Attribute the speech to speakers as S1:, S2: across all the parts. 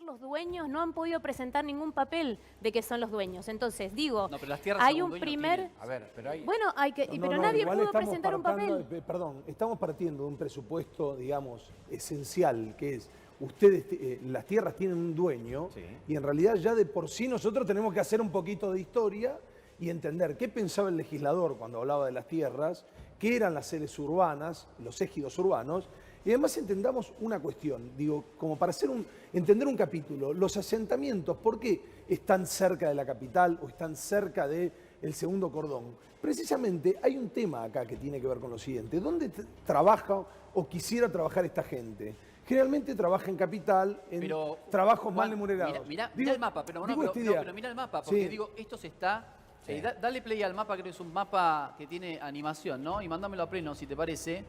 S1: Los dueños no han podido presentar ningún papel de que son los dueños. Entonces, digo,
S2: no, pero las tierras
S1: hay un primer...
S3: A ver, pero hay...
S1: Bueno, hay que... pero nadie pudo presentar un papel.
S4: Perdón, estamos partiendo de un presupuesto, digamos, esencial, que es, ustedes, las tierras tienen un dueño, sí, y en realidad ya de por sí nosotros tenemos que hacer un poquito de historia y entender qué pensaba el legislador cuando hablaba de las tierras, qué eran las áreas urbanas, los ejidos urbanos. Y además entendamos una cuestión, digo, como para entender un capítulo, los asentamientos, ¿por qué están cerca de la capital o están cerca del segundo cordón? Precisamente hay un tema acá que tiene que ver con lo siguiente, ¿dónde trabaja o quisiera trabajar esta gente? Generalmente trabaja en capital, en trabajos mal remunerados.
S2: Mira el mapa, pero mira el mapa, porque sí, digo, esto se está... Sí. Dale play al mapa, creo que es un mapa que tiene animación, ¿no? Y mándamelo a pleno, si te parece.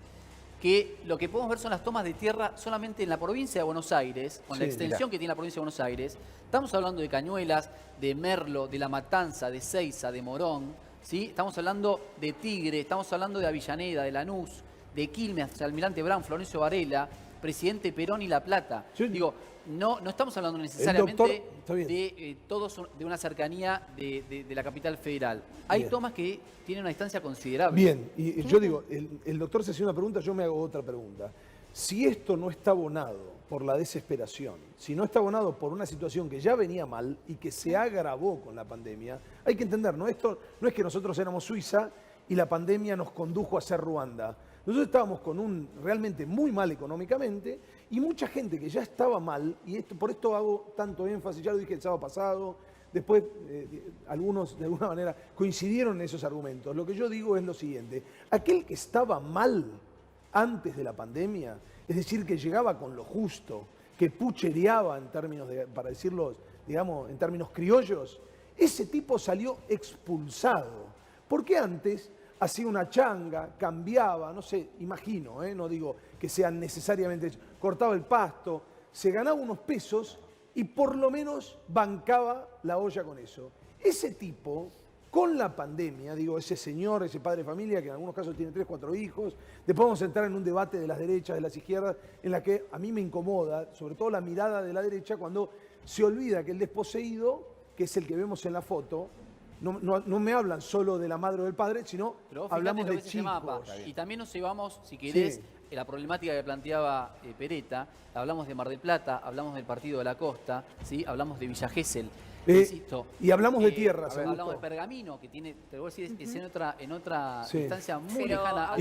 S2: Que lo que podemos ver son las tomas de tierra solamente en la provincia de Buenos Aires, con la extensión que tiene la provincia de Buenos Aires. Estamos hablando de Cañuelas, de Merlo, de La Matanza, de Seiza, de Morón, ¿sí? Estamos hablando de Tigre, estamos hablando de Avellaneda, de Lanús, de Quilmes, Almirante Brown, Florencio Varela, Presidente Perón y La Plata. Digo, no estamos hablando necesariamente de todos de una cercanía de la capital federal. Hay tomas que tienen una distancia considerable.
S4: Bien, y yo digo, el doctor se hacía una pregunta, yo me hago otra pregunta. Si esto no está abonado por la desesperación, si no está abonado por una situación que ya venía mal y que se agravó con la pandemia, hay que entender, esto no es que nosotros éramos Suiza y la pandemia nos condujo a ser Ruanda. Nosotros estábamos realmente muy mal económicamente y mucha gente que ya estaba mal, y por esto hago tanto énfasis, ya lo dije el sábado pasado, después algunos de alguna manera coincidieron en esos argumentos. Lo que yo digo es lo siguiente, aquel que estaba mal antes de la pandemia, es decir, que llegaba con lo justo, que puchereaba en términos para decirlo, digamos, en términos criollos, ese tipo salió expulsado, porque antes hacía una changa, cambiaba, no sé, imagino, no digo que sean necesariamente, cortaba el pasto, se ganaba unos pesos y por lo menos bancaba la olla con eso. Ese tipo, con la pandemia, digo, ese señor, ese padre de familia, que en algunos casos tiene 3, 4 hijos, después vamos a entrar en un debate de las derechas, de las izquierdas, en la que a mí me incomoda, sobre todo la mirada de la derecha, cuando se olvida que el desposeído, que es el que vemos en la foto, no me hablan solo de la madre o del padre, sino hablamos de chicos.
S2: Mapa. Y también nos llevamos, si querés, la problemática que planteaba Peretta. Hablamos de Mar del Plata, hablamos del Partido de la Costa, ¿sí? Hablamos de Villa Gesell. Insisto,
S4: y hablamos de tierras.
S2: Hablamos de Pergamino, que tiene, te voy a decir, es en otra distancia muy lejana.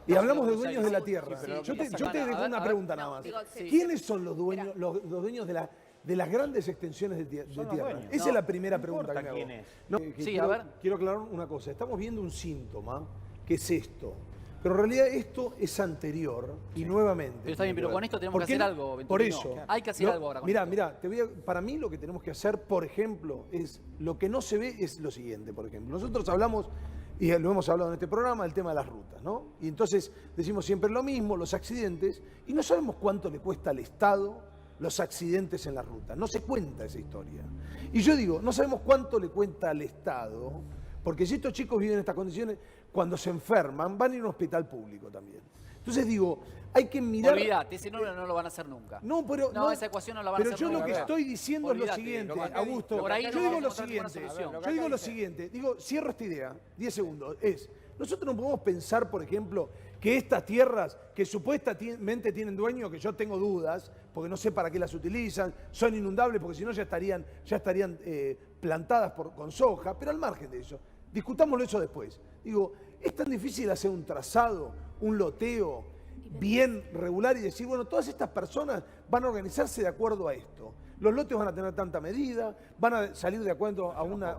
S4: Y hablamos de dueños de la tierra. Yo te dejo una pregunta nada más. ¿Quiénes son los dueños, los dueños de las grandes extensiones de tierra? Esa es la primera pregunta que me hago. Quiero aclarar una cosa. Estamos viendo un síntoma, que es esto. Pero en realidad esto es anterior y nuevamente...
S2: Pero está bien, pero con esto tenemos que hacer algo, Venturino.
S4: Por eso.
S2: Hay que hacer algo ahora con
S4: esto. Para mí lo que tenemos que hacer, por ejemplo, es lo que no se ve es lo siguiente, por ejemplo. Nosotros hablamos, y lo hemos hablado en este programa, del tema de las rutas, ¿no? Y entonces decimos siempre lo mismo, los accidentes, y no sabemos cuánto le cuesta al Estado los accidentes en la ruta. No se cuenta esa historia. Y yo digo, no sabemos cuánto le cuenta al Estado, porque si estos chicos viven en estas condiciones, cuando se enferman, van a ir a un hospital público también. Entonces digo, hay que mirar...
S2: Olvídate, ese número no lo van a hacer nunca.
S4: No,
S2: esa ecuación no la van a hacer nunca.
S4: Pero yo lo que estoy diciendo es lo siguiente, Augusto. Yo digo lo siguiente, cierro esta idea, 10 segundos, nosotros no podemos pensar, por ejemplo, que estas tierras que supuestamente tienen dueño, que yo tengo dudas, porque no sé para qué las utilizan, son inundables, porque si no ya estarían plantadas con soja, pero al margen de eso, discutámoslo eso después. Digo, es tan difícil hacer un trazado, un loteo bien regular y decir, bueno, todas estas personas van a organizarse de acuerdo a esto. Los lotes van a tener tanta medida, van a salir de acuerdo a una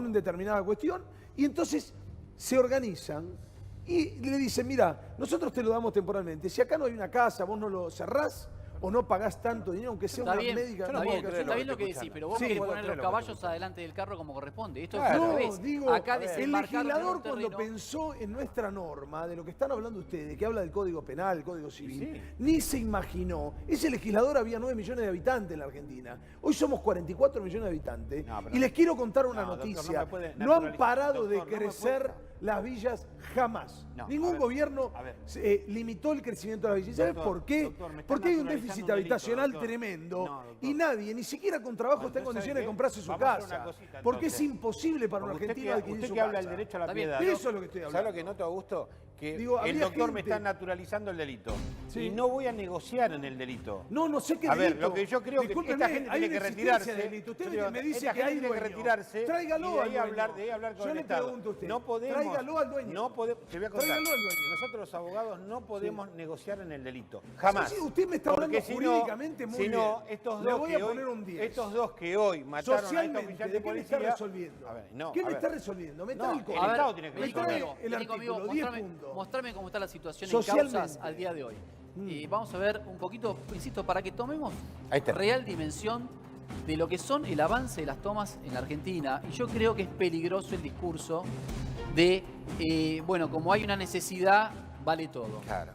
S4: determinada cuestión, y entonces se organizan y le dicen, mira, nosotros te lo damos temporalmente. Si acá no hay una casa, vos no lo cerrás o no pagás tanto dinero, aunque sea una médica.
S2: Está bien lo que decís, pero vos no podés poner los caballos adelante del carro como corresponde. Esto es
S4: lo que digo, el legislador cuando pensó en nuestra norma, de lo que están hablando ustedes, que habla del Código Penal, el Código Civil, ni se imaginó. Ese legislador había 9 millones de habitantes en la Argentina. Hoy somos 44 millones de habitantes. Y les quiero contar una noticia. No han parado de crecer las villas jamás.
S3: No,
S4: Ningún gobierno limitó el crecimiento de las villas. ¿Sabes por qué? Porque hay un déficit habitacional tremendo y nadie, ni siquiera con trabajo, está en condiciones de comprarse su casa. Porque es imposible para un argentino adquirir su
S3: Usted que habla del
S4: casa.
S3: derecho a la piedad.
S4: Eso es lo que estoy hablando.
S3: ¿Sabe lo que noto, Augusto? Que
S4: Digo,
S3: el
S4: había
S3: doctor me
S4: gente-
S3: está naturalizando el delito.
S4: Sí.
S3: Y no voy a negociar en el delito.
S4: No sé qué
S3: A ver,
S4: delito.
S3: lo que yo creo que
S4: Discúlpeme,
S3: esta gente
S4: hay
S3: tiene que
S4: una existencia
S3: retirarse.
S4: de delito. Usted
S3: Yo digo,
S4: me dice
S3: esta
S4: que
S3: gente
S4: hay
S3: tiene que
S4: dueño.
S3: retirarse.
S4: Tráigalo
S3: y de
S4: al
S3: ahí
S4: dueño.
S3: hablar con
S4: Yo
S3: el
S4: le
S3: Estado.
S4: pregunto a usted.
S3: No podemos,
S4: Tráigalo al dueño.
S3: No podemos, te voy a contar.
S4: Tráigalo al dueño.
S3: Nosotros los abogados no podemos negociar en el delito. Jamás.
S4: Sí, usted me está hablando
S3: Porque si no-
S4: jurídicamente muy
S3: si no,
S4: bien.
S3: estos
S4: Le
S3: dos
S4: voy
S3: que
S4: a
S3: hoy,
S4: poner un 10.
S3: estos dos que hoy mataron a esta
S4: Socialmente,
S3: oficial
S4: ¿de
S3: de
S4: qué me
S3: policía.
S4: está resolviendo?
S3: A ver, no,
S4: ¿Qué
S3: a
S4: me
S3: ver.
S4: está resolviendo? Me
S3: No,
S4: trae el
S3: el
S4: código.
S3: Estado tiene que
S4: Me
S3: resolver.
S4: trae
S2: conmigo,
S4: el
S2: vení conmigo,
S4: artículo 10
S2: mostrame,
S4: puntos.
S2: mostrame cómo está la situación en
S4: Socialmente.
S2: causas al día de hoy. Y vamos a ver un poquito, insisto, para que tomemos
S3: Ahí está.
S2: real dimensión de lo que son el avance de las tomas en la Argentina. Y yo creo que es peligroso el discurso de, bueno, como hay una necesidad, vale todo.
S3: Claro.